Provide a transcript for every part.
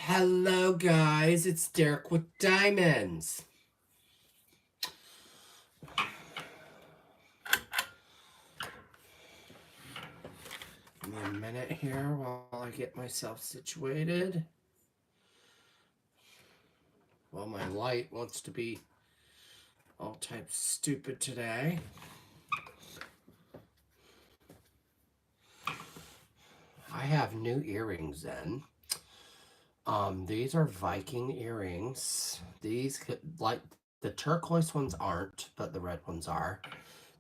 Hello guys, it's Derrick with Diamonds. Give me a minute here while I get myself situated. Well, my light wants to be all types stupid today. I have new earrings in. These are Viking earrings. These, like, the turquoise ones aren't, but the red ones are.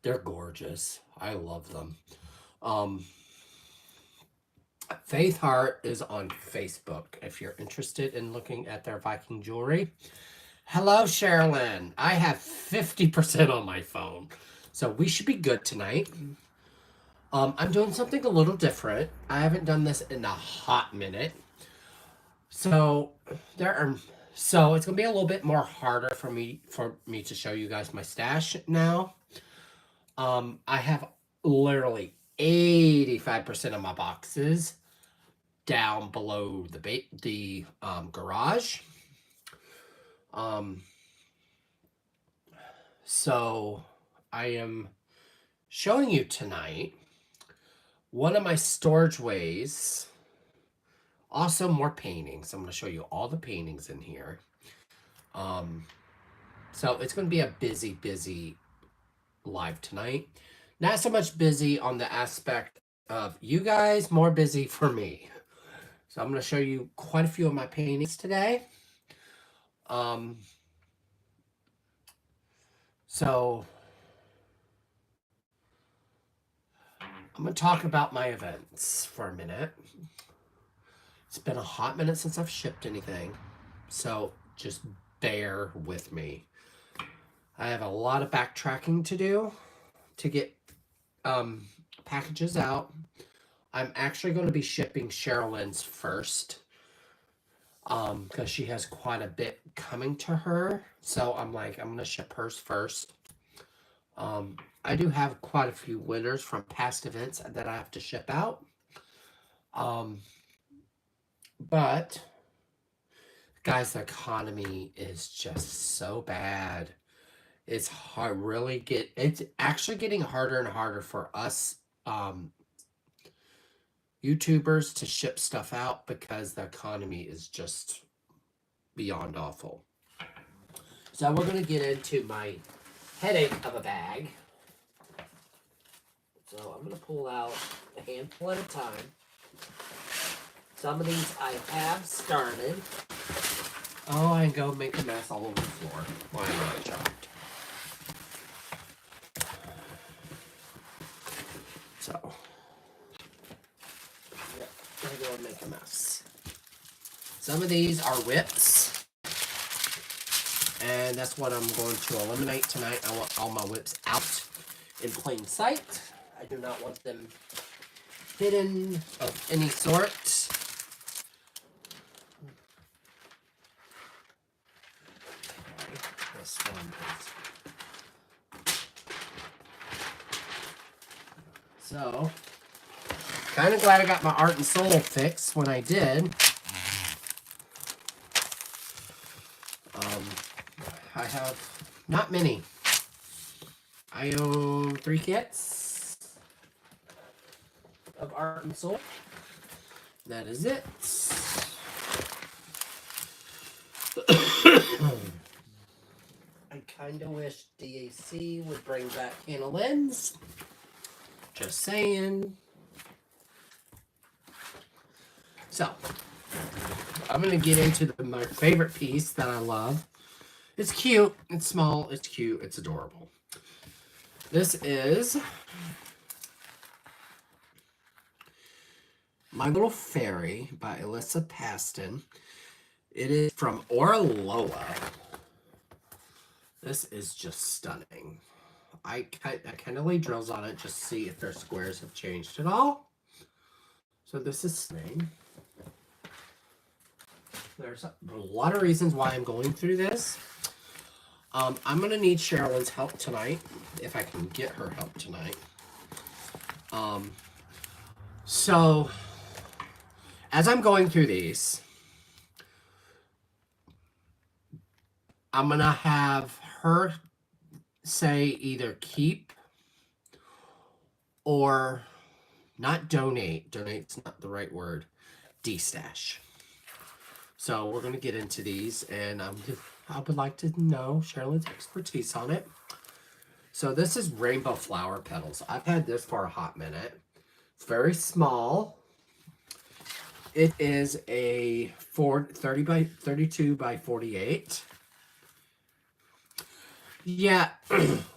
They're gorgeous. I love them. Faith Hart is on Facebook if you're interested in looking at their Viking jewelry. Hello, Sherilyn. I have 50% on my phone, so we should be good tonight. I'm doing something a little different. I haven't done this in a hot minute. So it's gonna be a little bit more harder for me to show you guys my stash now. I have literally 85% of my boxes down below the garage. So I am showing you tonight one of my storage ways. Also more paintings. I'm going to show you all the paintings in here. So it's going to be a busy live tonight. Not so much busy on the aspect of you guys, more busy for me. So I'm going to show you quite a few of my paintings today. So I'm going to talk about my events for a minute. It's been a hot minute since I've shipped anything, so just bear with me. I have a lot of backtracking to do to get packages out. I'm actually going to be shipping Sherilyn's first because she has quite a bit coming to her. So I'm going to ship hers first. I do have quite a few winners from past events that I have to ship out. But guys, the economy is just so bad. It's hard, it's actually getting harder and harder for us YouTubers to ship stuff out because the economy is just beyond awful. So we're going to get into my headache of a bag. So I'm going to pull out a handful at a time. Some of these I have started. Oh, I go make a mess all over the floor. Why am I shocked? So, yeah, I go and make a mess. Some of these are whips. And that's what I'm going to eliminate tonight. I want all my whips out in plain sight. I do not want them hidden of any sort. This one is. So, kind of glad I got my art and soul fix when I did. I have not many. I own 3 kits of art and soul. That is it. I kind of wish DAC would bring back Hannah Lens. Just saying. So, I'm going to get into my favorite piece that I love. It's cute, it's small, it's cute, it's adorable. This is My Little Fairy by Alyssa Paston. It is from Orloa. This is just stunning. I kind of lay drills on it just to see if their squares have changed at all. So this is stunning. There's a lot of reasons why I'm going through this. I'm going to need Sherilyn's help tonight, if I can get her help tonight. So, as I'm going through these, I'm going to have her say either keep or not donate. Donate's not the right word. Destash. So we're going to get into these, and I would like to know Sherilyn's expertise on it. So this is rainbow flower petals. I've had this for a hot minute. It's very small. It is a 30 by 32 by 48. Yeah,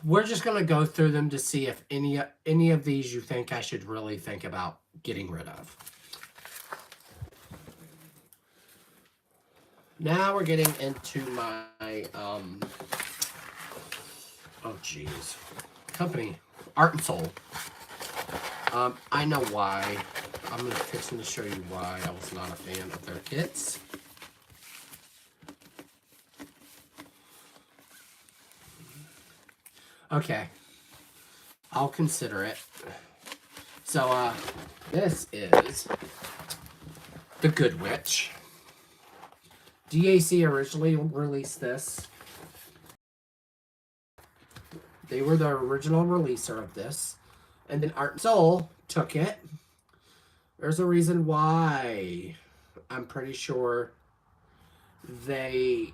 we're just going to go through them to see if any of these you think I should really think about getting rid of. Now we're getting into my, oh geez, company, Art and Soul. I know why. I'm going to show you why I was not a fan of their kits. Okay, I'll consider it. So, this is the Good Witch. DAC originally released this. They were the original releaser of this. And then Art and Soul took it. There's a reason why. I'm pretty sure they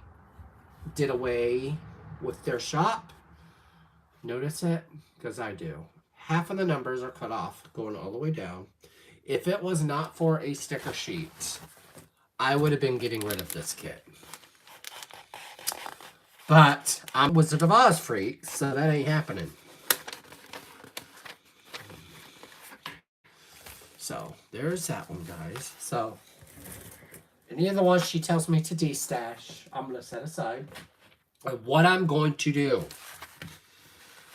did away with their shop. Notice it? Because I do. Half of the numbers are cut off, going all the way down. If it was not for a sticker sheet, I would have been getting rid of this kit. But I'm a Wizard of Oz freak, so that ain't happening. So, there's that one, guys. So, any of the ones she tells me to destash, I'm going to set aside. And what I'm going to do,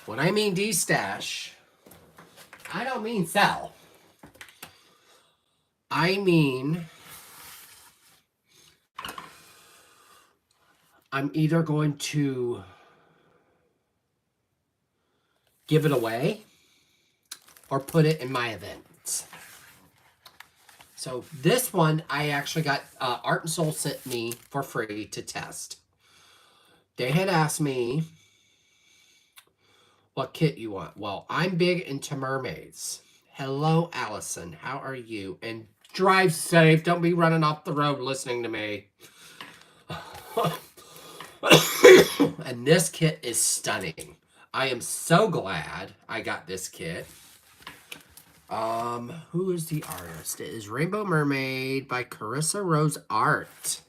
when I mean destash, I don't mean sell. I mean, I'm either going to give it away or put it in my events. So this one, I actually got, Art and Soul sent me for free to test. They had asked me what kit you want. Well, I'm big into mermaids. Hello, Allison. How are you? And drive safe. Don't be running off the road listening to me. And this kit is stunning. I am so glad I got this kit. Who is the artist? It is Rainbow Mermaid by Carissa Rose Art.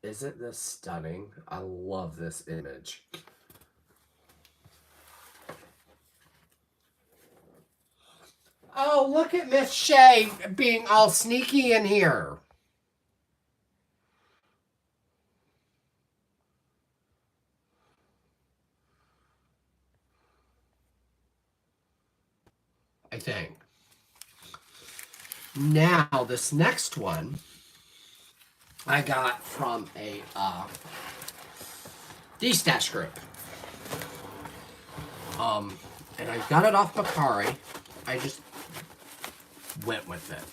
Isn't this stunning? I love this image. Oh, look at Miss Shay being all sneaky in here. I think. Now, this next one I got from a D-Stash group. And I got it off Bakari. I just went with it.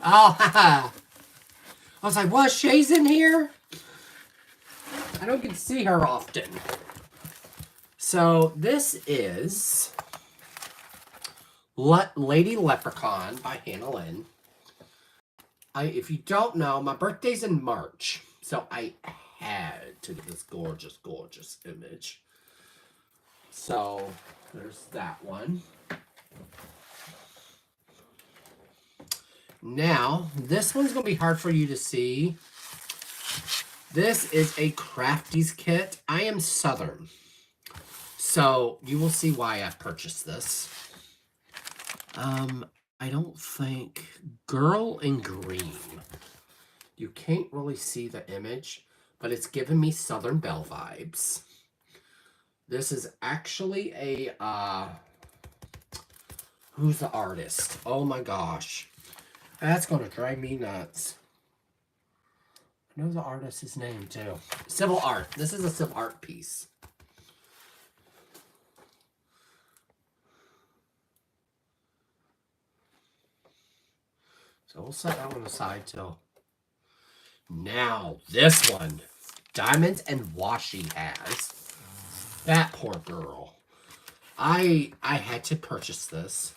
Oh, haha. I was like, what? Shay's in here? I don't get to see her often. So, this is Lady Leprechaun by Hannah Lynn. If you don't know, my birthday's in March. So, I had to get this gorgeous, gorgeous image. So, there's that one. Now, this one's going to be hard for you to see. This is a Crafties kit. I am Southern. So, you will see why I purchased this. I don't think... Girl in Green. You can't really see the image, but it's giving me Southern Belle vibes. This is actually a... who's the artist? Oh my gosh. That's going to drive me nuts. I know the artist's name, too. Civil Art. This is a civil art piece. So we'll set that one aside till now. This one, Diamonds and Washi has. That poor girl. I had to purchase this.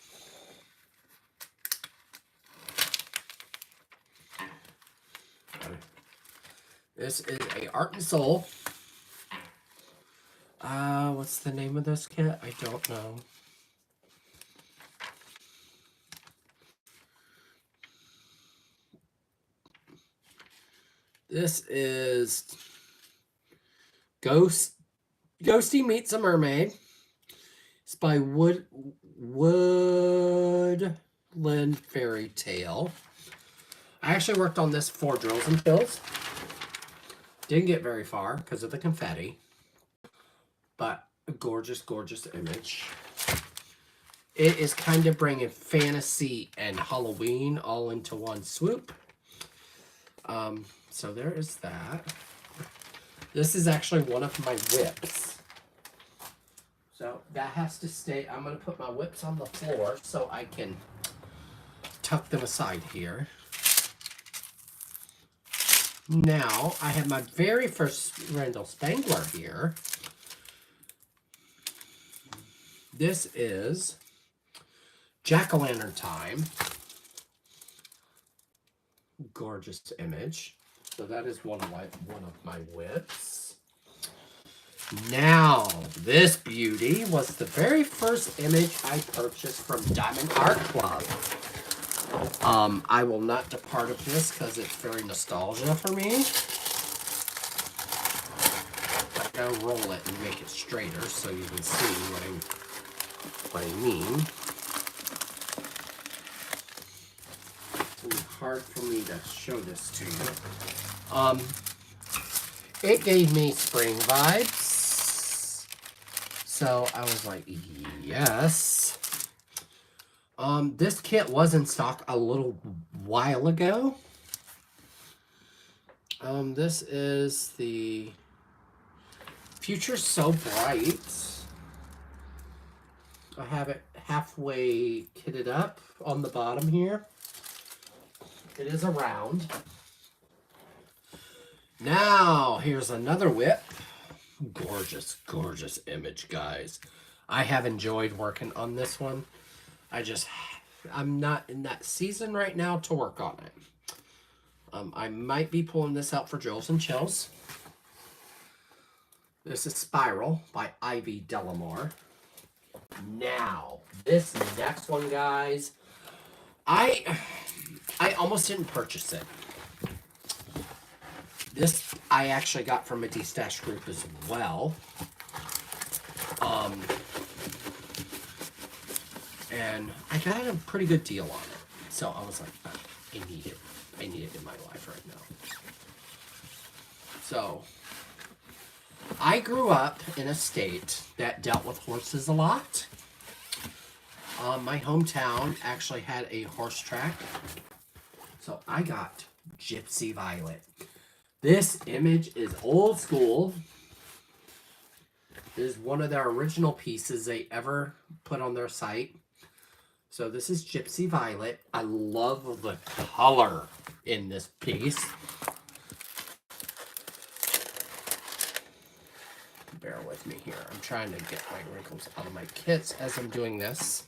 This is a Art and Soul. What's the name of this kit? I don't know. This is Ghosty Meets a Mermaid. It's by Woodland Fairy Tale. I actually worked on this for Drills and Chills. Didn't get very far because of the confetti. But a gorgeous, gorgeous image. It is kind of bringing fantasy and Halloween all into one swoop. So there is that. This is actually one of my whips. So that has to stay. I'm going to put my whips on the floor so I can tuck them aside here. Now, I have my very first Randall Spangler here. This is Jack-o'-lantern time. Gorgeous image. So that is one of my whips. Now, this beauty was the very first image I purchased from Diamond Art Club. I will not depart of this because it's very nostalgia for me. I gotta roll it and make it straighter so you can see what I mean. It's hard for me to show this to you. It gave me spring vibes. So I was like, yes. This kit was in stock a little while ago. This is the Future So Bright. I have it halfway kitted up on the bottom here. It is a round. Now, here's another whip. Gorgeous, gorgeous image, guys. I have enjoyed working on this one. I'm not in that season right now to work on it. I might be pulling this out for Drills and Chills. This is Spiral by Ivy Delamore. Now, this next one, guys, I almost didn't purchase it. This I actually got from a D-Stash group as well. And I got a pretty good deal on it. So I was like, oh, I need it. I need it in my life right now. So, I grew up in a state that dealt with horses a lot. My hometown actually had a horse track. So I got Gypsy Violet. This image is old school. It is one of their original pieces they ever put on their site. So this is Gypsy Violet. I love the color in this piece. Bear with me here. I'm trying to get my wrinkles out of my kits as I'm doing this.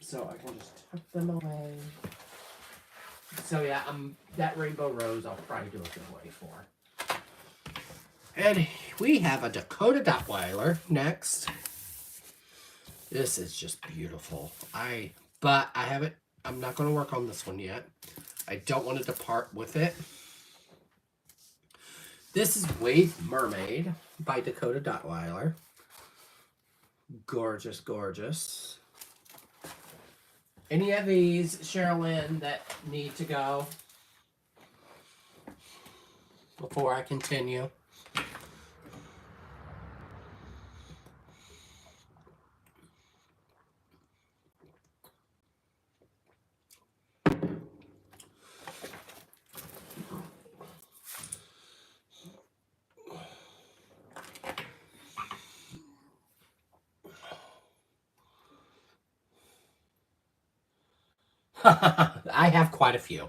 So I can just tuck them away. So yeah, that Rainbow Rose I'll probably do a giveaway for. And we have a Dakota Dotweiler next. This is just beautiful. But I haven't, I'm not going to work on this one yet. I don't want to depart with it. This is Wave Mermaid by Dakota Dotweiler. Gorgeous, gorgeous. Any of these, Sherilyn, that need to go before I continue? I have quite a few.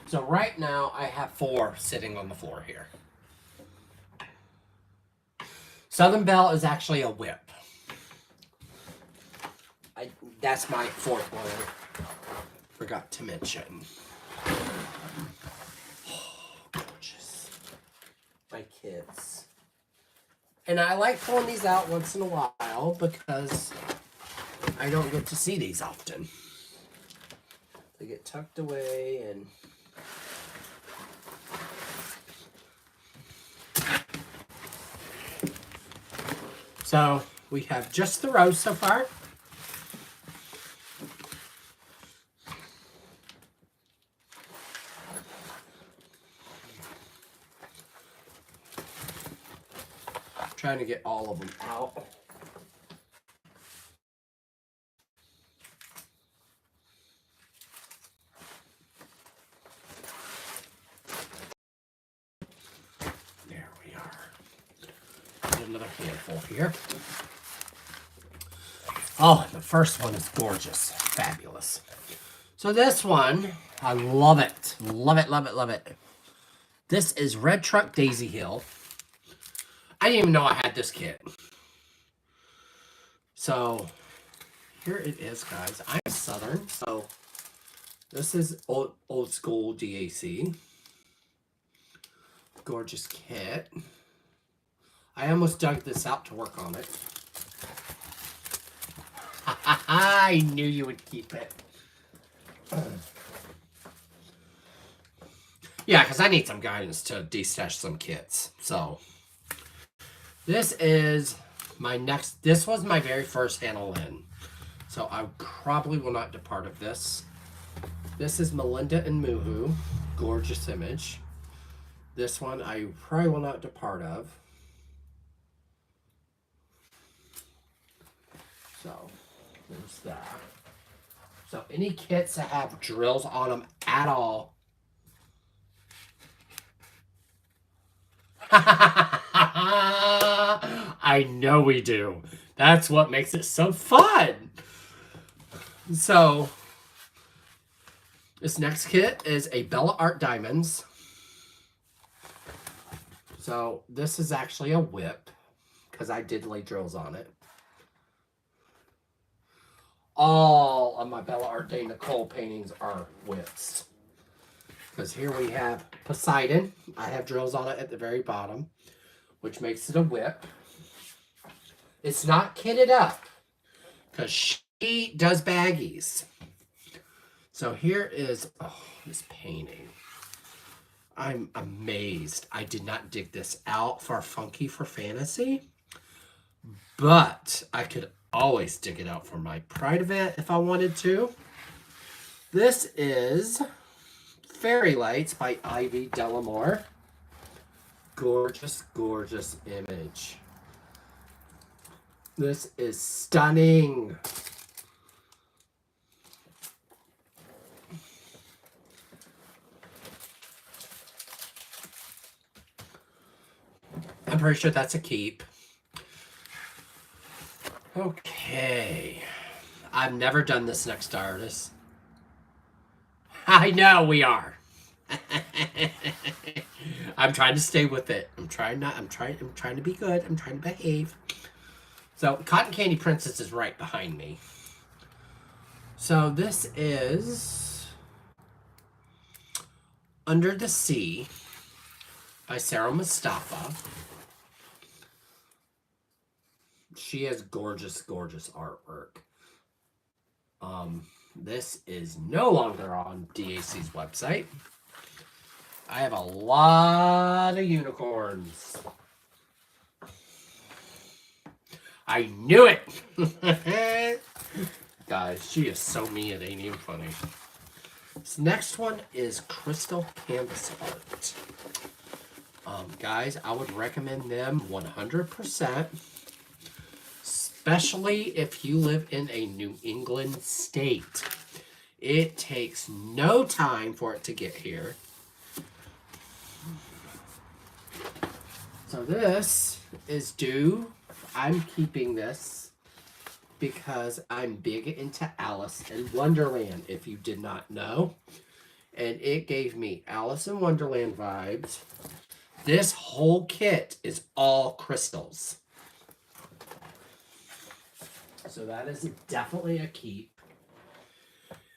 So right now I have 4 sitting on the floor here. Southern Belle is actually a whip. That's my 4th one. Forgot to mention. Oh, gorgeous. My kids. And I like pulling these out once in a while because I don't get to see these often. They get tucked away and so we have just the rose so far. Trying to get all of them out. There we are. Get another handful here. Oh, the first one is gorgeous. Fabulous. So this one, I love it. Love it, love it, love it. This is Red Truck Daisy Hill. I didn't even know I had this kit. So here it is, guys. I'm Southern, so this is old school DAC. Gorgeous kit. I almost dug this out to work on it. I knew you would keep it. Yeah, because I need some guidance to destash some kits. So this is my next. This was my very first Hannah Lynn. So I probably will not depart of this. This is Melinda and Moohoo. Gorgeous image. This one I probably will not depart of. So there's that. So any kits that have drills on them at all. I know we do. That's what makes it so fun. So this next kit is a Bella Art Diamonds. So this is actually a whip because I did lay drills on it. All of my Bella Art Day Nicole paintings are whips. Because here we have Poseidon. I have drills on it at the very bottom, which makes it a whip. It's not kitted up because she does baggies. So here is, oh, this painting. I'm amazed. I did not dig this out for Funky for Fantasy, but I could always dig it out for my Pride event if I wanted to. This is Fairy Lights by Ivy Delamore. Gorgeous, gorgeous image. This is stunning. I'm pretty sure that's a keep. Okay. I've never done this next artist. I know we are. I'm trying to stay with it. I'm trying to be good. I'm trying to behave. So Cotton Candy Princess is right behind me. So this is Under the Sea by Sarah Mustafa. She has gorgeous, gorgeous artwork. This is no longer on DAC's website. I have a lot of unicorns. I knew it! Guys, she is so mean, it ain't even funny. This next one is Crystal Canvas Art. Guys, I would recommend them 100%. Especially if you live in a New England state. It takes no time for it to get here. So this is due. I'm keeping this because I'm big into Alice in Wonderland, if you did not know. And it gave me Alice in Wonderland vibes. This whole kit is all crystals. So that is definitely a keep.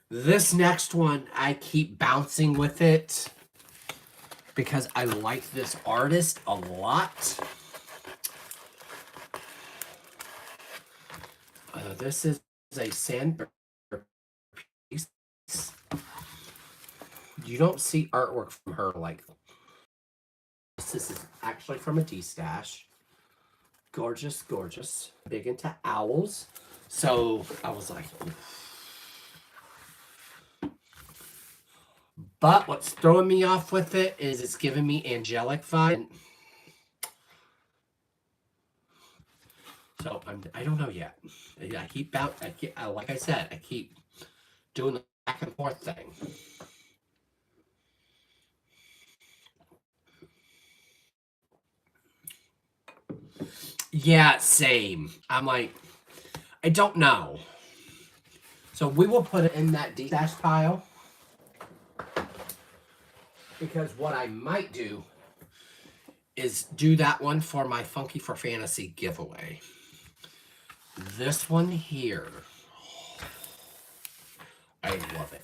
This next one, I keep bouncing with it because I like this artist a lot. This is a sandpaper piece. You don't see artwork from her like this is actually from a D-stash. Gorgeous, gorgeous. Big into owls. So I was like, but what's throwing me off with it is it's giving me angelic vibe. So I don't know yet. I keep like I said, I keep doing the back and forth thing. Yeah, same. I'm like, I don't know. So we will put it in that D-stash pile. Because what I might do is do that one for my Funky for Fantasy giveaway. This one here, I love it.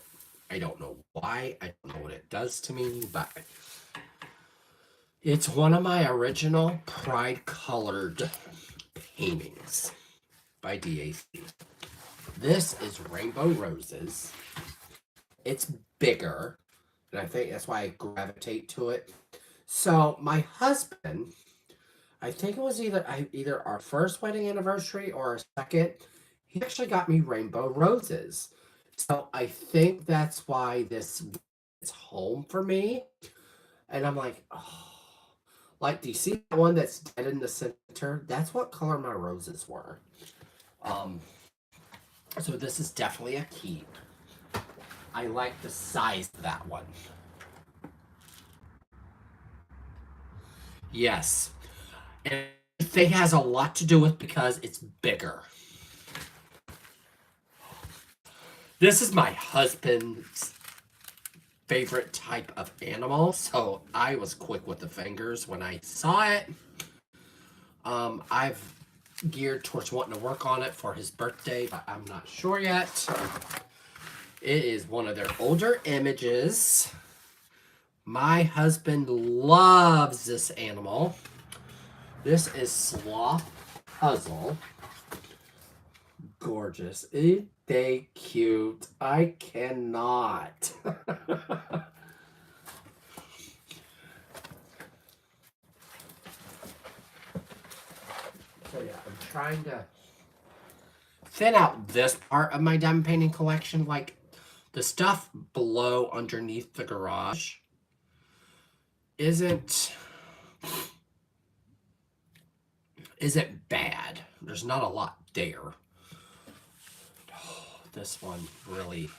I don't know why. I don't know what it does to me, but it's one of my original Pride colored paintings by DAC. This is Rainbow Roses. It's bigger, and I think that's why I gravitate to it. So my husband, I think it was either our first wedding anniversary or our second, he actually got me Rainbow Roses. So I think that's why this is home for me. And I'm like, oh, like, do you see that one that's dead in the center? That's what color my roses were. So this is definitely a keep. I like the size of that one. Yes. And I think it has a lot to do with because it's bigger. This is my husband's favorite type of animal, so I was quick with the fingers when I saw it. I've geared towards wanting to work on it for his birthday, but I'm not sure yet. It is one of their older images. My husband loves this animal. This is Sloth Puzzle. Gorgeous. Ain't they cute? I cannot. So yeah, I'm trying to thin out this part of my diamond painting collection. Like the stuff below underneath the garage isn't bad. There's not a lot there. Oh, this one really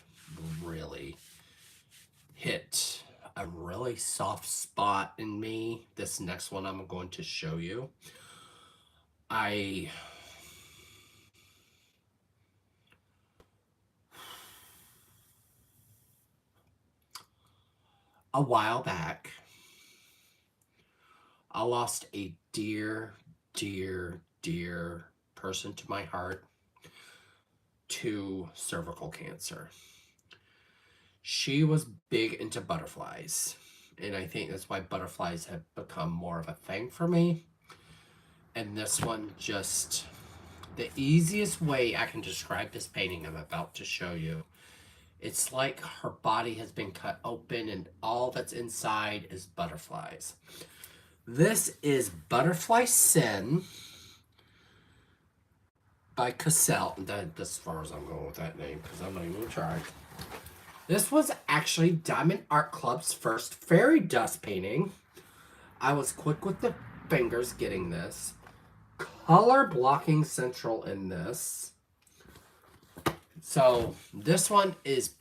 hit a really soft spot in me. This next one I'm going to show you. A while back, I lost a dear person to my heart to cervical cancer. She was big into butterflies, and I think that's why butterflies have become more of a thing for me. And this one, just the easiest way I can describe this painting I'm about to show you, it's like her body has been cut open and all that's inside is butterflies. This is Butterfly Sin by Cassell. That's as far as I'm going with that name because I'm not even going to try. This was actually Diamond Art Club's first fairy dust painting. I was quick with the fingers getting this. Color blocking central in this. So this one is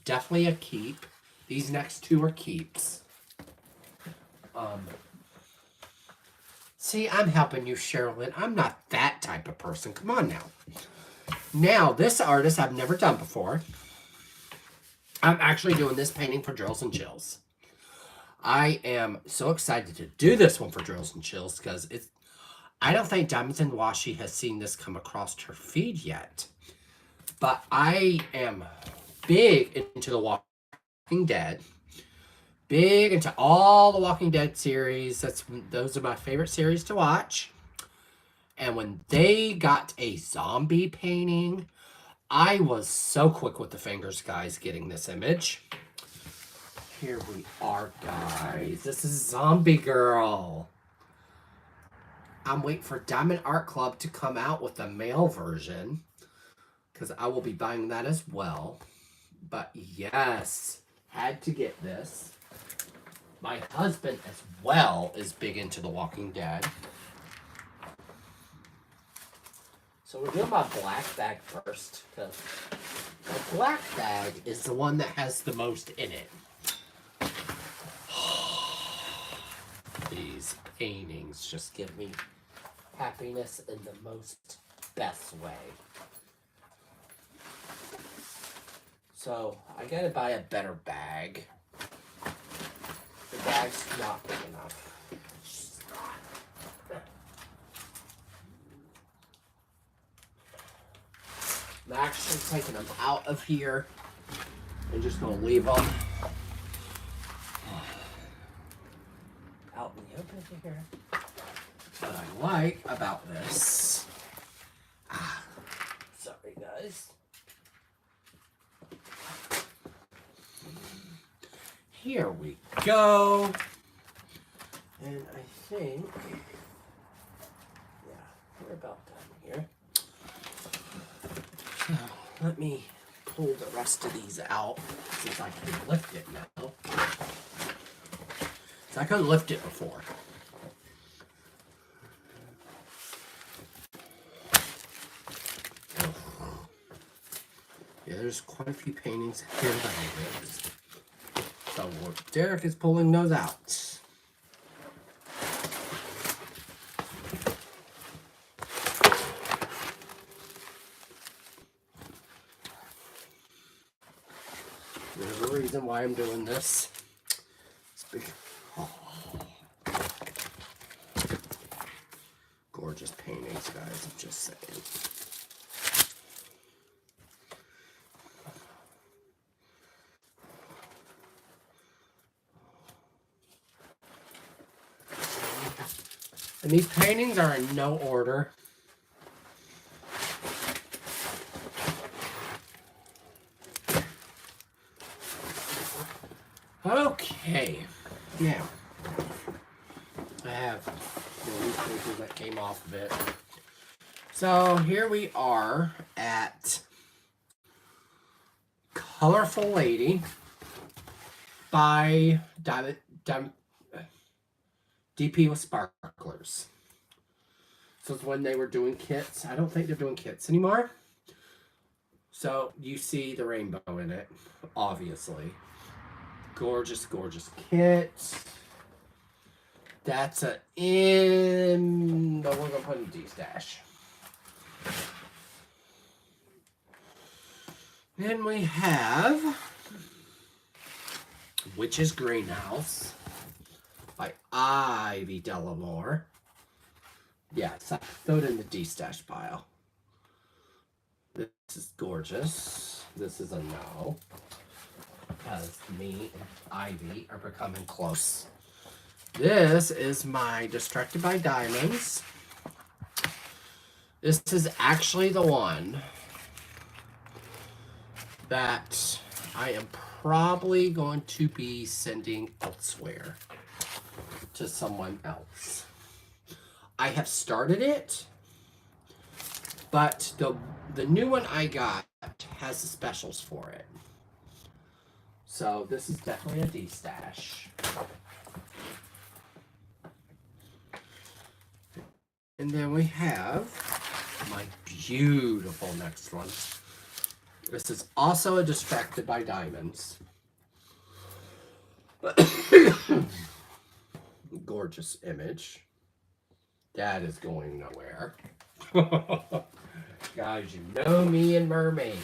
definitely a keep. These next two are keeps. See, I'm helping you, Sherilyn. I'm not that type of person. Come on now. Now, this artist I've never done before. I'm actually doing this painting for Drills and Chills. I am so excited to do this one for Drills and Chills because it's. I don't think Diamonds and Washi has seen this come across her feed yet. But I am big into The Walking Dead. Big into all the Walking Dead series. Those are my favorite series to watch. And when they got a zombie painting, I was so quick with the fingers, guys, getting this image. Here we are, guys. This is Zombie Girl. I'm waiting for Diamond Art Club to come out with the male version, because I will be buying that as well. But yes, had to get this. My husband as well is big into The Walking Dead. So we're doing my black bag first, because the black bag is the one that has the most in it. These paintings just give me happiness in the most best way. So I gotta buy a better bag. The bag's not big enough. I'm actually taking them out of here and just gonna leave them out in the open here. What I like about this, sorry guys. Here we go. And I think, yeah, we're about done here. So let me pull the rest of these out since I can lift it now. So I couldn't lift it before. Yeah, there's quite a few paintings here that I missed. So Derrick is pulling those out. There's a reason why I'm doing this. Gorgeous paintings, guys. I'm just saying. And these paintings are in no order. Okay, now I have the newspapers that came off of it. So here we are at Colorful Lady by DP with Sparklers. So it's when they were doing kits. I don't think they're doing kits anymore. So you see the rainbow in it, obviously. Gorgeous, gorgeous kit. That's a in, but we're gonna put in D-stash. Then we have Witch's Greenhouse by Ivy Delamore. Yes, I throw it in the D-stash pile. This is gorgeous. This is a no. Because me and Ivy are becoming close. This is my Distracted by Diamonds. This is actually the one that I am probably going to be sending elsewhere to someone else. I have started it, but the new one I got has the specials for it. So this is definitely a D-stash. And then we have my beautiful next one. This is also a Distracted by Diamonds. Gorgeous image. That is going nowhere. Guys, you know me and mermaids.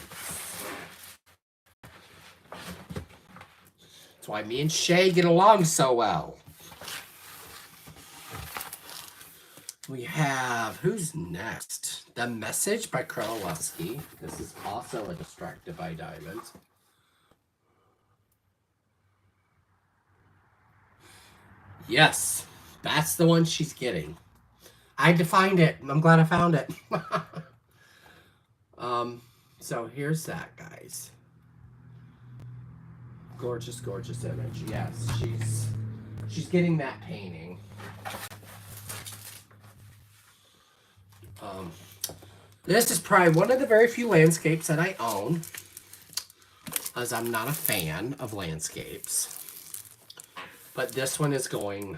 That's why me and Shay get along so well. We have, who's next? The Message by Krolewski. This is also a Distracted by Diamonds. Yes, that's the one she's getting. I had to find it. I'm glad I found it. So here's that, guys. Gorgeous, gorgeous image. Yes, she's getting that painting. This is probably one of the very few landscapes that I own, as I'm not a fan of landscapes. But this one is going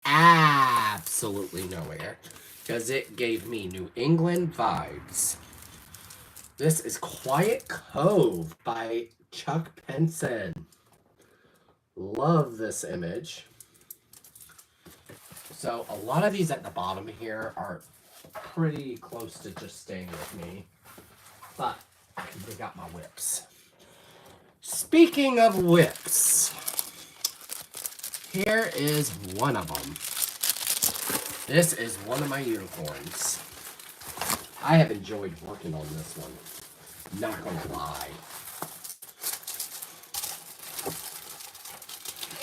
absolutely nowhere because it gave me New England vibes. This is Quiet Cove by Chuck Penson. Love this image. So a lot of these at the bottom here are pretty close to just staying with me, but I can dig out my whips. Speaking of whips, here is one of them. This is one of my unicorns. I have enjoyed working on this one. Not gonna lie.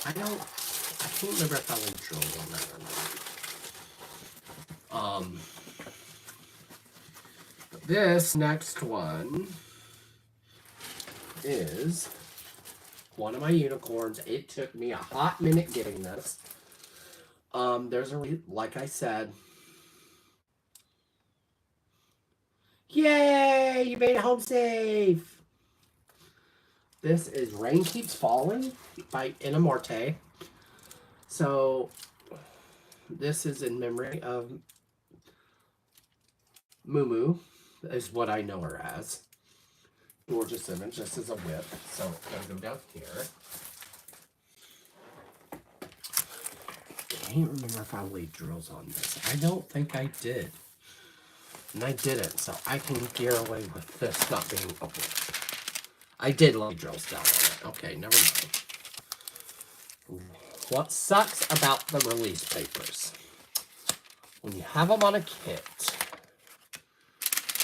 I can't remember if I went drilled on that or not. This next one is one of my unicorns. It took me a hot minute getting this. There's like I said. Yay! You made it home safe! This is Rain Keeps Falling by Inamorte. So, this is in memory of Mumu, is what I know her as. Gorgeous image. This is a whip, so I'm going to go down here. Can't remember if I laid drills on this. I don't think I did. And I didn't, so I can gear away with this not being open. I did lay drills down on it. Okay, never mind. What sucks about the release papers, when you have them on a kit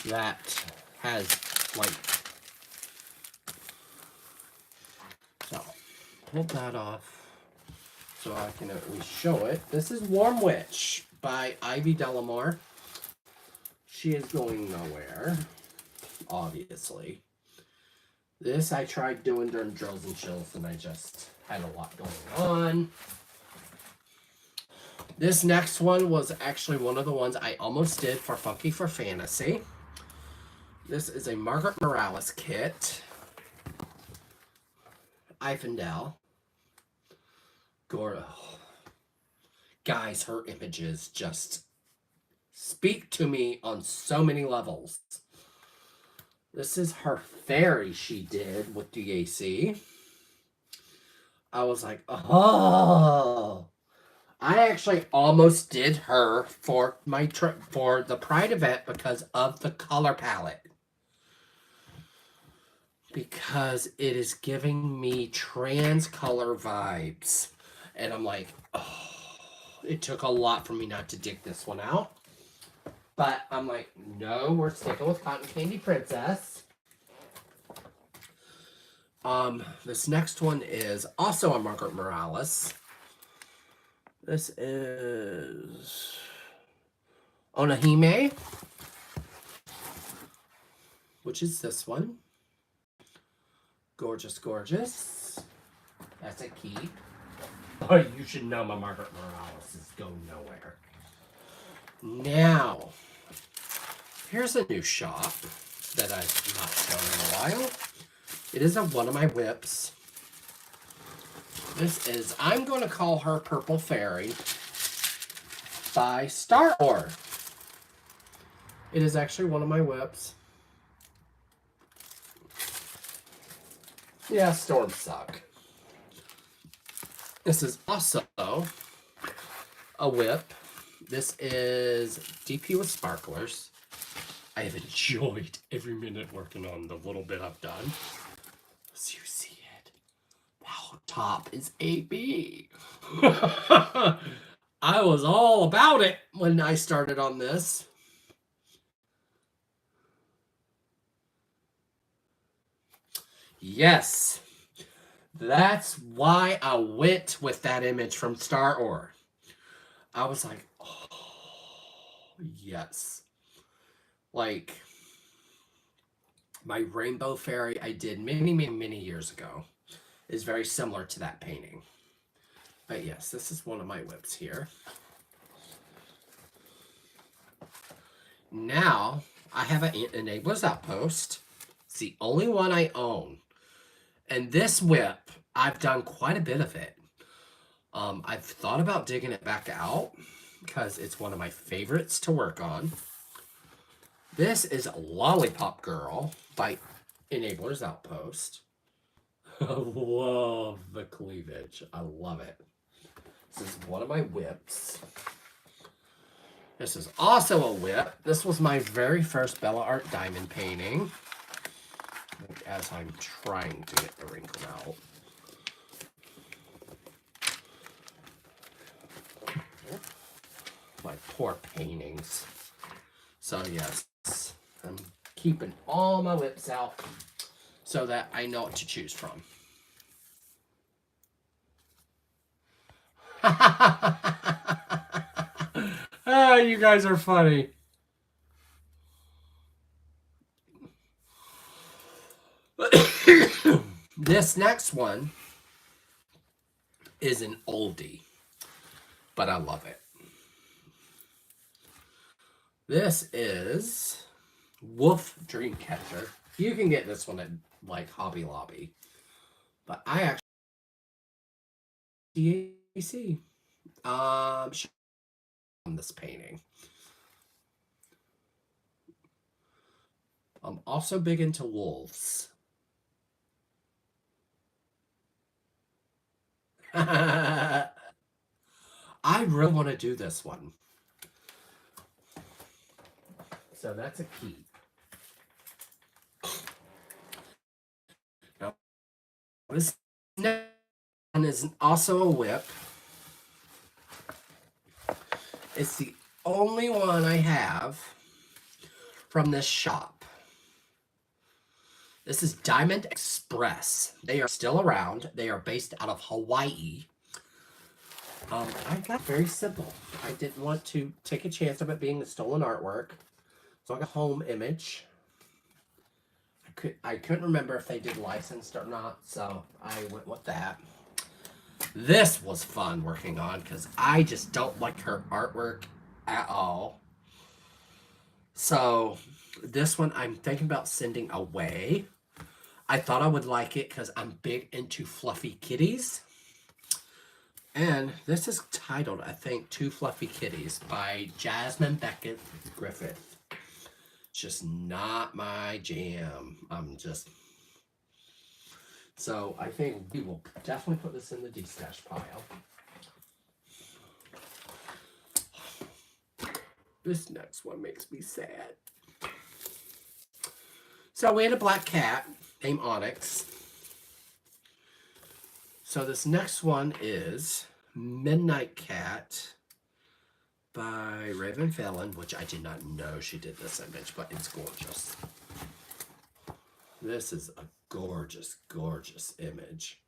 that has, like, so, pull that off so I can at least show it. This is Warm Witch by Ivy Delamore. She is going nowhere, obviously. This I tried doing during drills and chills, and I just had a lot going on. This next one was actually one of the ones I almost did for Funky for Fantasy. This is a Margaret Morales kit. Ifendel. Gordo. Guys, her images just speak to me on so many levels. This is her fairy she did with DAC. I was like, oh. I actually almost did her for my for the Pride event because of the color palette. Because it is giving me trans color vibes. And I'm like, oh. It took a lot for me not to dig this one out. But I'm like, no, we're sticking with Cotton Candy Princess. This next one is also a Margaret Morales. This is Onahime, which is this one. Gorgeous, gorgeous. That's a keep. Oh, you should know my Margaret Morales is going nowhere. Now, here's a new shop that I've not shown in a while. It is one of my whips. This is, I'm going to call her Purple Fairy by Star Wars. It is actually one of my whips. Yeah, storms suck. This is also a whip. This is DP with sparklers. I have enjoyed every minute working on the little bit I've done. As you see it. Wow, top is AB. I was all about it when I started on this. Yes, that's why I went with that image from Star Or. I was like, oh, yes. Like, my rainbow fairy I did many years ago is very similar to that painting. But yes, this is one of my whips here. Now, I have an Enabler's Outpost. It's the only one I own. And this whip, I've done quite a bit of it. I've thought about digging it back out because it's one of my favorites to work on. This is Lollipop Girl by Enabler's Outpost. I love the cleavage. I love it. This is one of my whips. This is also a whip. This was my very first Bella Art diamond painting. As I'm trying to get the wrinkle out. My poor paintings. So yes, I'm keeping all my whips out so that I know what to choose from. Ah, you guys are funny. This next one is an oldie, but I love it. This is Wolf Dreamcatcher. You can get this one at like Hobby Lobby, but I actually DAC on this painting. I'm also big into wolves. I really want to do this one. So that's a key. Now, this next one is also a whip. It's the only one I have from this shop. This is Diamond Express. They are still around. They are based out of Hawaii. I got very simple. I didn't want to take a chance of it being a stolen artwork. So I got home image. I couldn't remember if they did licensed or not, so I went with that. This was fun working on because I just don't like her artwork at all. So this one I'm thinking about sending away. I thought I would like it because I'm big into fluffy kitties. And this is titled, I think, Two Fluffy Kitties by Jasmine Beckett Griffith. It's just not my jam. So I think we will definitely put this in the destash pile. This next one makes me sad. So we had a black cat named Onyx. So this next one is Midnight Cat by Raven Fallon, which I did not know she did this image, but it's gorgeous. This is a gorgeous, gorgeous image.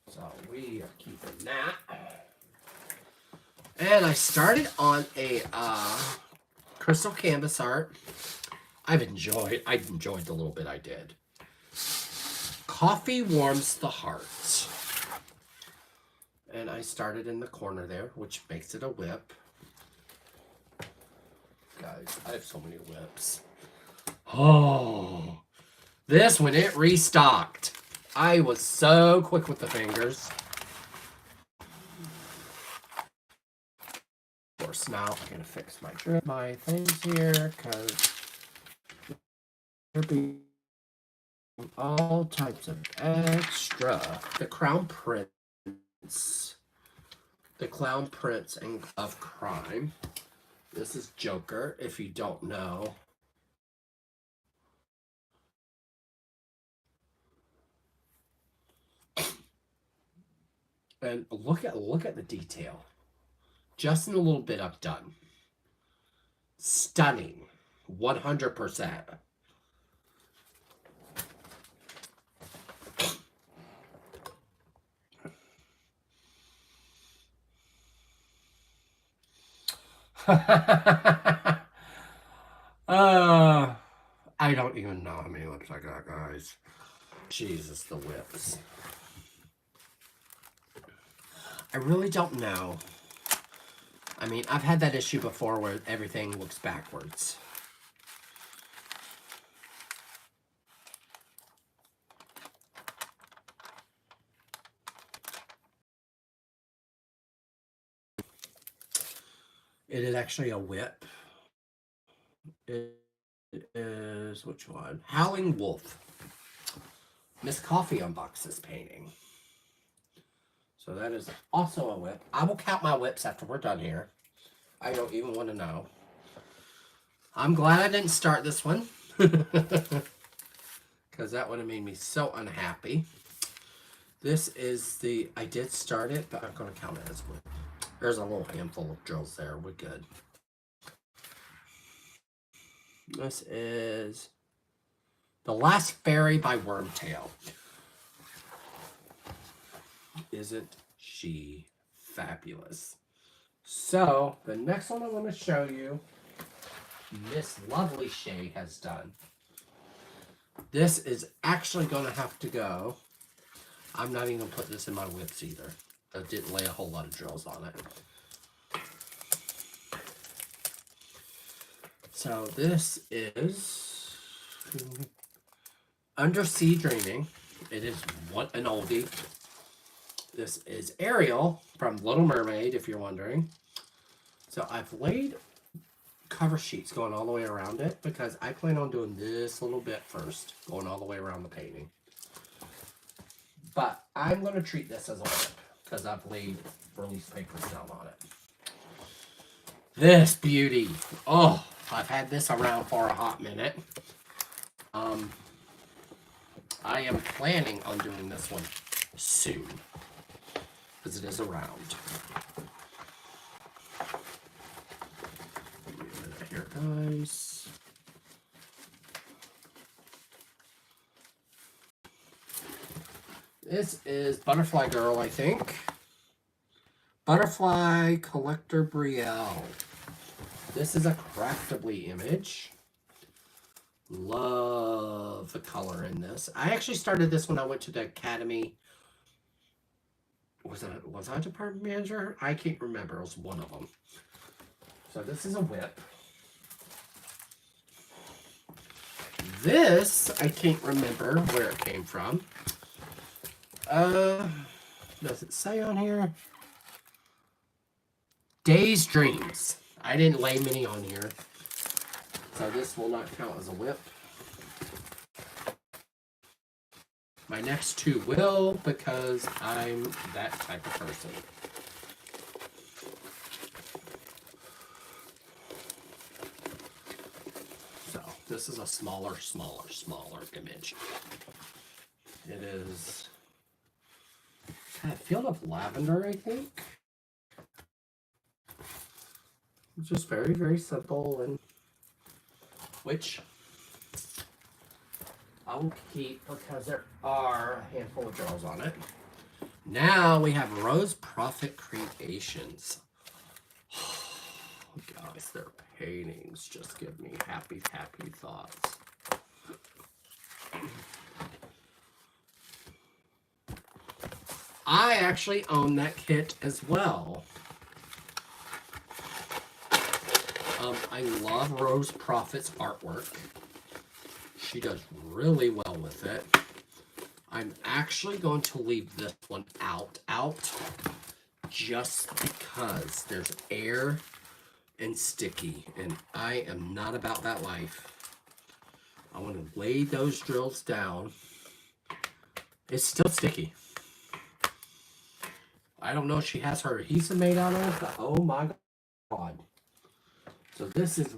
So we are keeping that. And I started on a crystal canvas art. I enjoyed the little bit I did. Coffee Warms the Heart. And I started in the corner there, which makes it a whip. Guys, I have so many whips. Oh, this when it restocked. I was so quick with the fingers. Of course, now I'm gonna fix my things here because there be all types of extra. The Crown Prince of Crime. This is Joker, if you don't know. And look at the detail. Just in a little bit I've done. Stunning. 100%. I don't even know how many whips I got, guys. Jesus, the whips. I really don't know. I mean, I've had that issue before where everything looks backwards. It is actually a whip. It is, which one? Howling Wolf. Miss Coffee unboxed this painting. So that is also a whip. I will count my whips after we're done here. I don't even want to know. I'm glad I didn't start this one. Because that would have made me so unhappy. This is the, I did start it, but I'm going to count it as whip. There's a little handful of drills there. We're good. This is The Last Fairy by Wormtail. Isn't she fabulous? So, the next one I want to show you, Miss Lovely Shay has done. This is actually going to have to go. I'm not even going to put this in my whips either. I didn't lay a whole lot of drills on it. So this is Undersea Dreaming. It is an oldie. This is Ariel from Little Mermaid, if you're wondering. So I've laid cover sheets going all the way around it because I plan on doing this little bit first, going all the way around the painting. But I'm going to treat this as a whip because I've laid release papers down on it. This beauty. Oh, I've had this around for a hot minute. I am planning on doing this one soon because it is around. Here, guys. This is Butterfly Girl, I think. Butterfly Collector Brielle. This is a craftably image. Love the color in this. I actually started this when I went to the academy. Was I department manager? I can't remember. It was one of them. So this is a whip. This, I can't remember where it came from. Does it say on here? Days Dreams. I didn't lay many on here. So this will not count as a whip. My next two will because I'm that type of person. So this is a smaller image. It is a field of lavender, I think. It's just very, very simple, and which I will keep because there are a handful of drawers on it. Now we have Rose Prophet Creations. Oh, guys, their paintings just give me happy, happy thoughts. I actually own that kit as well. I love Rose Prophet's artwork. She does really well with it. I'm actually going to leave this one out just because there's air and sticky, and I am not about that life. I want to lay those drills down. It's still sticky. I don't know if she has her adhesive made out of, but oh my God. So this is,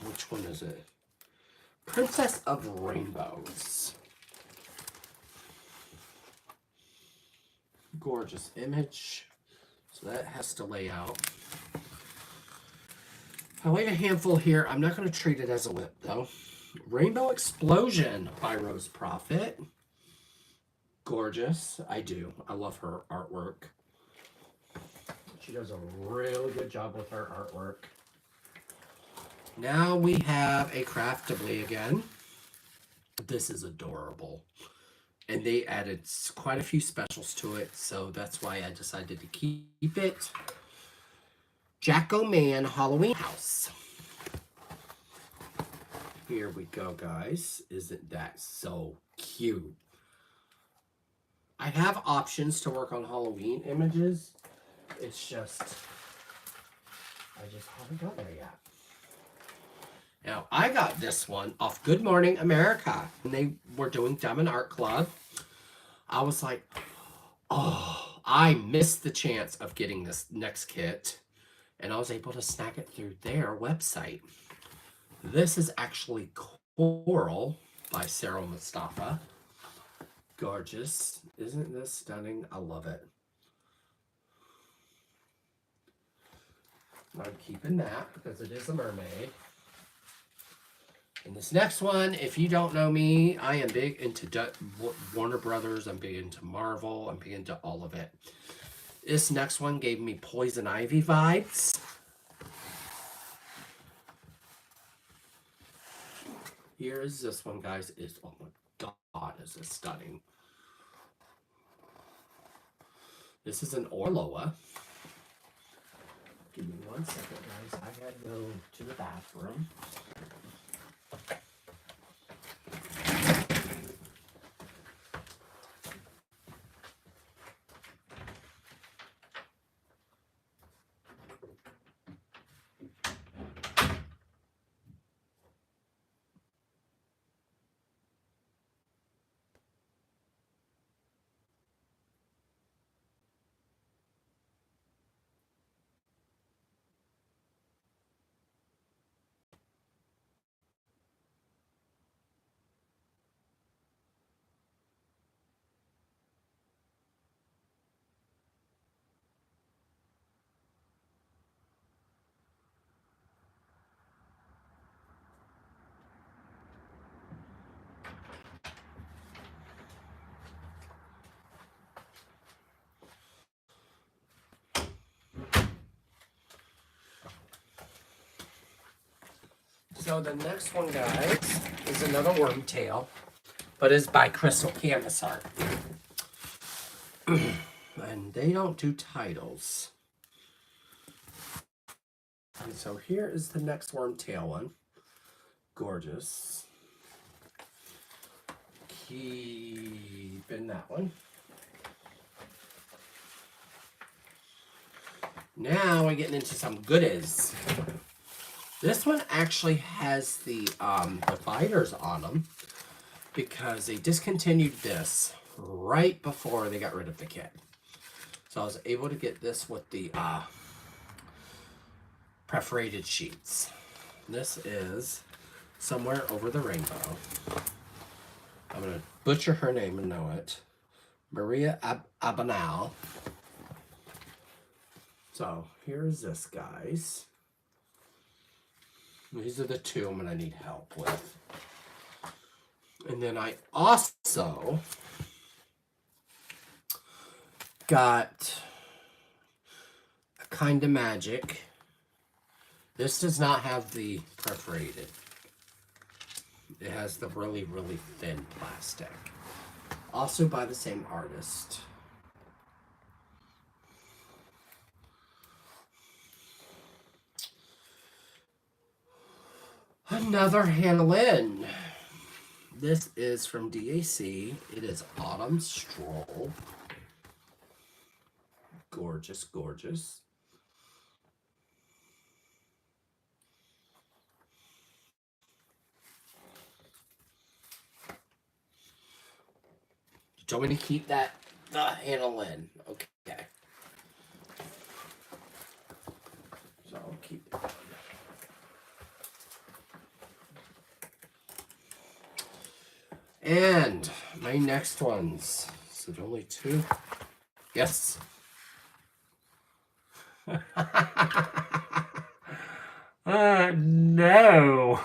which one is it? Princess of Rainbows. Gorgeous image. So that has to lay out. I laid a handful here. I'm not going to treat it as a lip, though. Rainbow Explosion by Rose Prophet. Gorgeous. I do. I love her artwork. She does a really good job with her artwork. Now we have a Craftably again. This is adorable. And they added quite a few specials to it, so that's why I decided to keep it. Jack-O-Man Halloween House. Here we go, guys. Isn't that so cute? I have options to work on Halloween images. It's just, I just haven't got there yet. Now, I got this one off Good Morning America. When they were doing Diamond Art Club, I was like, oh, I missed the chance of getting this next kit. And I was able to snag it through their website. This is actually Coral by Sarah Mustafa. Gorgeous. Isn't this stunning? I love it. I'm keeping that because it is a mermaid. And this next one, if you don't know me, I am big into Warner Brothers. I'm big into Marvel. I'm big into all of it. This next one gave me Poison Ivy vibes. Here is this one, guys. Oh my God, is this stunning. This is an Orloa. Give me 1 second, guys. I gotta go to the bathroom. So the next one, guys, is another Wormtail, but it's by Crystal Canvas Art. And they don't do titles. And so here is the next Wormtail one. Gorgeous. Keeping that one. Now we're getting into some goodies. This one actually has the dividers on them because they discontinued this right before they got rid of the kit. So I was able to get this with the perforated sheets. This is Somewhere Over the Rainbow. I'm going to butcher her name and know it. Maria Abanal. So here's this, guys. These are the two I'm going to need help with. And then I also got a Kind of Magic. This does not have the perforated. It has the really, really thin plastic. Also by the same artist. Another Hannah Lynn. This is from DAC. It is Autumn Stroll. Gorgeous, gorgeous. Do you want me to keep that? The Hannah Lynn. Okay. So I'll keep it. And my next ones. Is it only 2? Yes. No.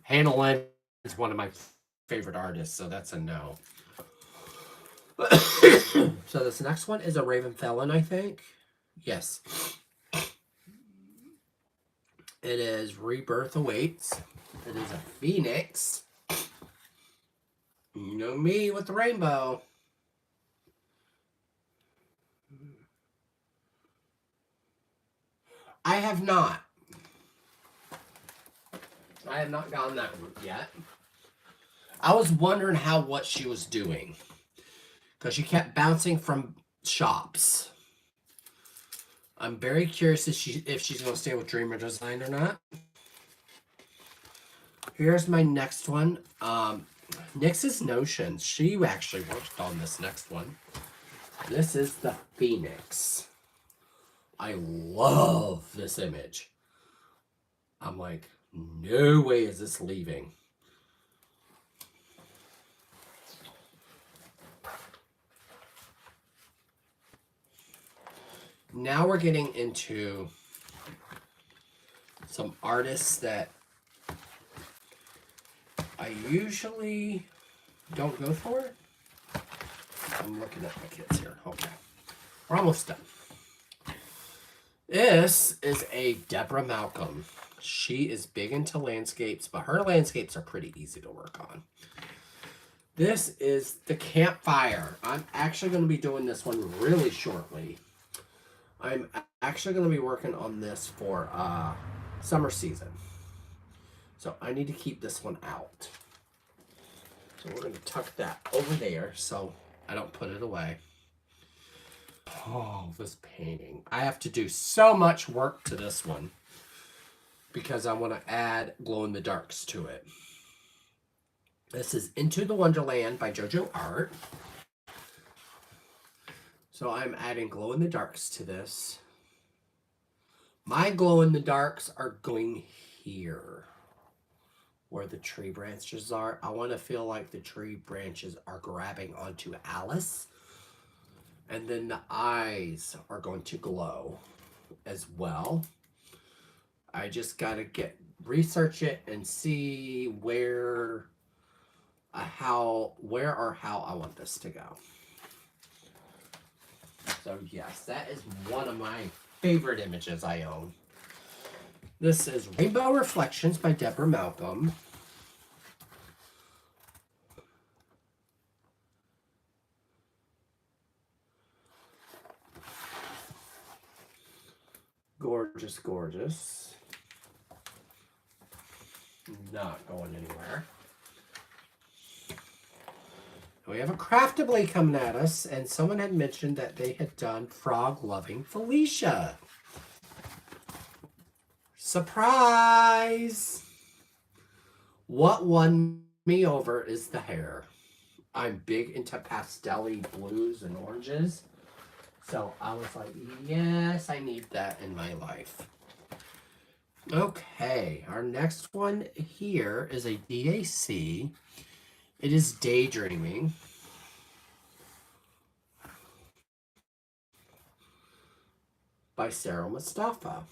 Hannah Lynn is one of my favorite artists, so that's a no. So this next one is a Raven Felon, I think. Yes. It is Rebirth Awaits. It is a Phoenix. You know me with the rainbow. I have not. I have not gone that route yet. I was wondering what she was doing. Because she kept bouncing from shops. I'm very curious if she's going to stay with Dreamer Design or not. Here's my next one. Nix's Notions. She actually worked on this next one. This is the Phoenix. I love this image. I'm like, no way is this leaving. Now we're getting into some artists that I usually don't go for. I'm looking at my kids here. Okay. We're almost done. This is a Deborah Malcolm. She is big into landscapes, but her landscapes are pretty easy to work on. This is the Campfire. I'm actually going to be doing this one really shortly. I'm actually going to be working on this for summer season. So I need to keep this one out. So we're going to tuck that over there so I don't put it away. Oh, this painting. I have to do so much work to this one because I want to add glow-in-the-darks to it. This is Into the Wonderland by JoJo Art. So I'm adding glow-in-the-darks to this. My glow-in-the-darks are going here where the tree branches are. I want to feel like the tree branches are grabbing onto Alice. And then the eyes are going to glow as well. I just got to research it and see where or how I want this to go. So yes, that is one of my favorite images I own. This is Rainbow Reflections by Deborah Malcolm. Gorgeous, gorgeous. Not going anywhere. We have a Craftably coming at us, and someone had mentioned that they had done Frog Loving Felicia. Surprise! What won me over is the hair. I'm big into pastel-y blues and oranges. So I was like, yes, I need that in my life. Okay, our next one here is a DAC. It is Daydreaming. By Sarah Mustafa.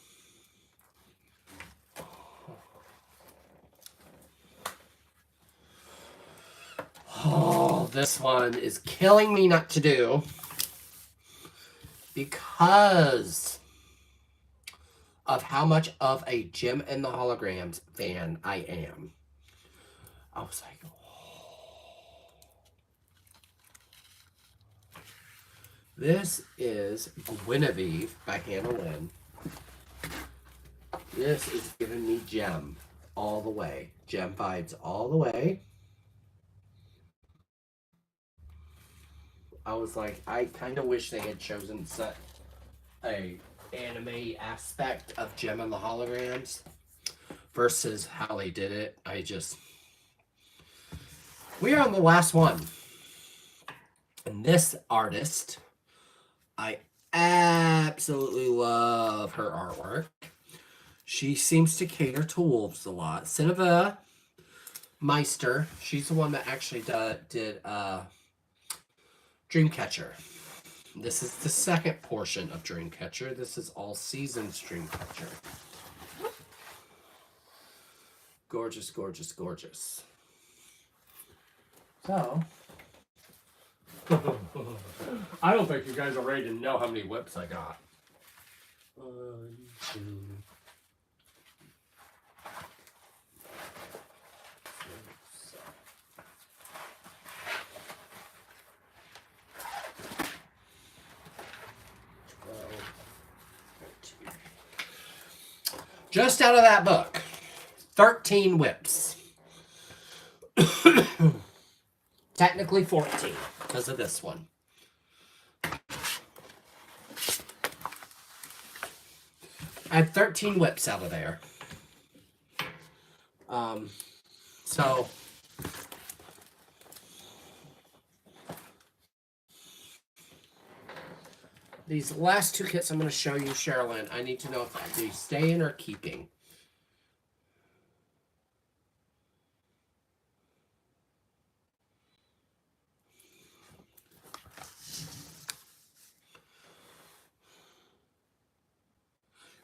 Oh, this one is killing me not to do because of how much of a Gem and the Holograms fan I am. I was like, oh. This is Guinevere by Hannah Lynn. This is giving me Gem all the way. Gem vibes all the way. I was like, I kind of wish they had chosen such a anime aspect of Gem and the Holograms versus how they did it. We are on the last one. And this artist, I absolutely love her artwork. She seems to cater to wolves a lot. Cineva Meister. She's the one that actually did Dreamcatcher. This is the second portion of Dreamcatcher. This is All Seasons Dreamcatcher. Gorgeous, gorgeous, gorgeous. So, I don't think you guys are ready to know how many whips I got. 1, 2, 6, 12, 13. Just out of that book, 13 whips. Technically 14 because of this one. I had 13 whips out of there. So these last two kits I'm going to show you, Sherilyn, I need to know if they stay in or keeping.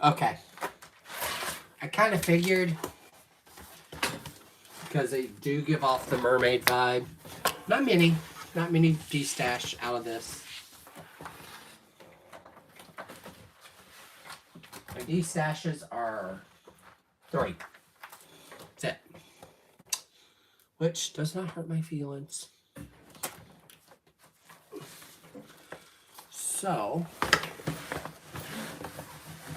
Okay. I kind of figured, because they do give off the mermaid vibe. Not many de-stash out of this. My de-stashes are 3. That's it. Which does not hurt my feelings. So,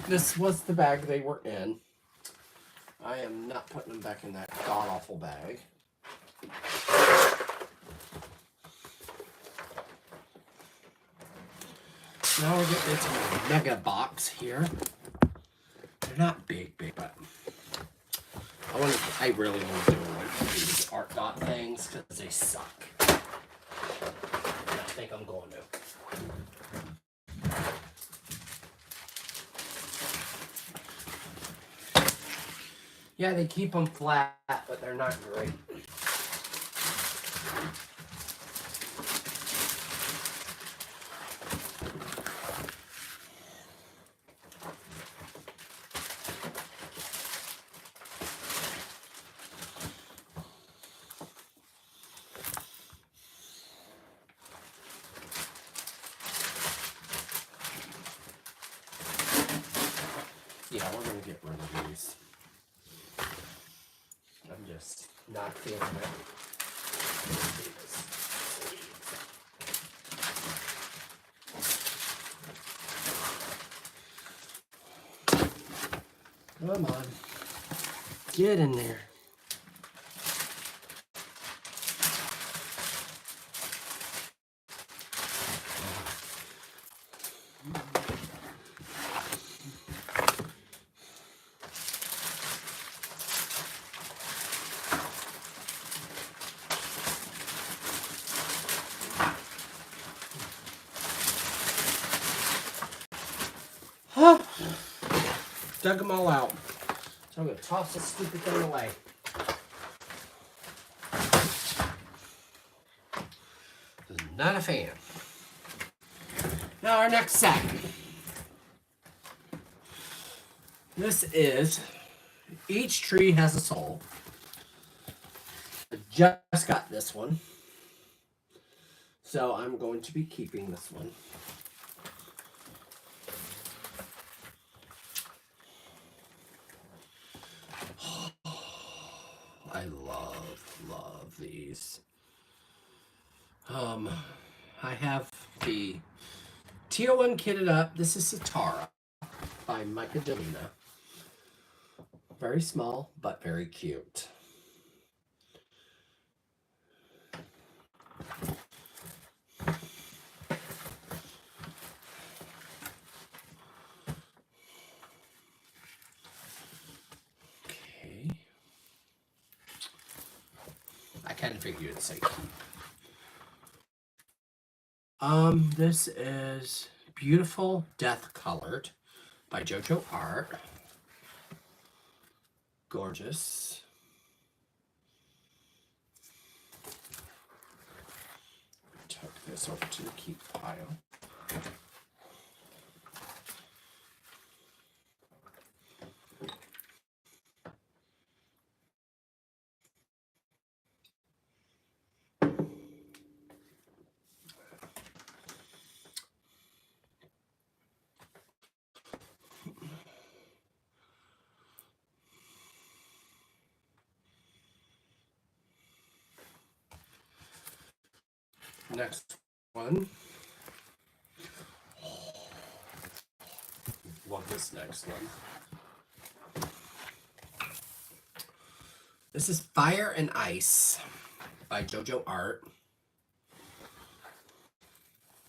this was the bag they were in. I am not putting them back in that god-awful bag. Now we're getting into my mega box here. They're not big, but I really want to do like these art dot things because they suck. And I think I'm going to. Yeah, they keep them flat, but they're not great. Yeah, we're going to get rid of these. I'm just not feeling it. Come on. Get in there. Dug them all out. So I'm going to toss this stupid thing away. Not a fan. Now our next set. This is, each tree has a soul. I just got this one. So I'm going to be keeping this one. I love these. I have the teal one kitted up. This is Satara by Micah Delina. Very small, but very cute. Okay. I kind of figured you'd say keep. This is Beautiful Death Colored by JoJo Art. Gorgeous. this over to the keep pile. Next one. Love this next one. This is Fire and Ice by JoJo Art.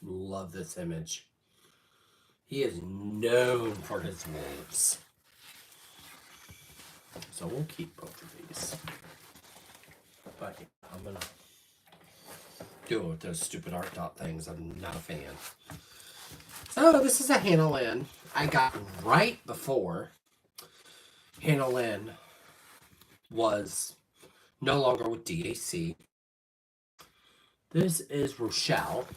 Love this image. He is known for his wolves. So we'll keep both of these. But I'm gonna do it with those stupid art dot things. I'm not a fan. So this is a Hannah Lynn I got right before Hannah Lynn was no longer with DAC. This is Rochelle,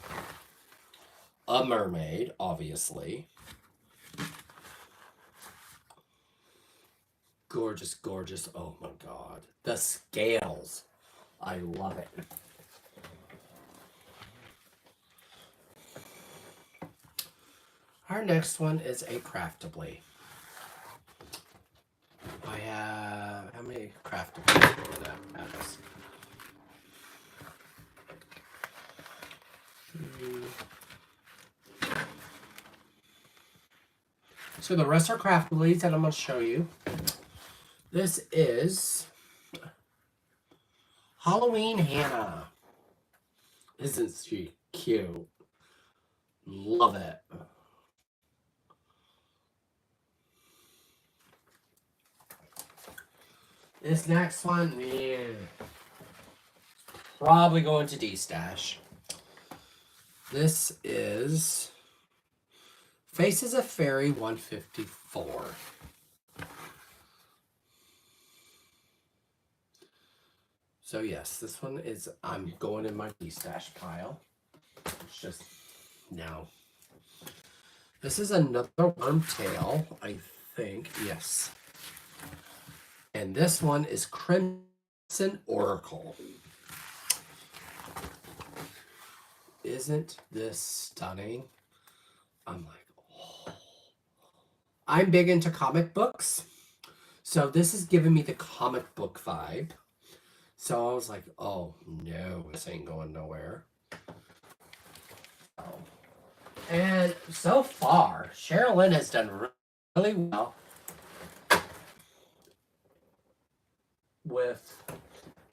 a mermaid, obviously. Gorgeous, gorgeous. Oh my God. The scales. I love it. Our next one is a Craftably. I have, how many Craftablies do I have? So the rest are Craftablies that I'm going to show you. This is Halloween Hannah. Isn't she cute? Love it. This next one, yeah, probably going to D-Stash. This is Faces of Fairy 154. So yes, this one is, I'm going in my D-Stash pile. It's just, no. This is another Wormtail, I think, yes. And this one is Crimson Oracle. Isn't this stunning? I'm like, oh. I'm big into comic books. So this is giving me the comic book vibe. So I was like, oh no, this ain't going nowhere. Oh. And so far, Sherilyn has done really well with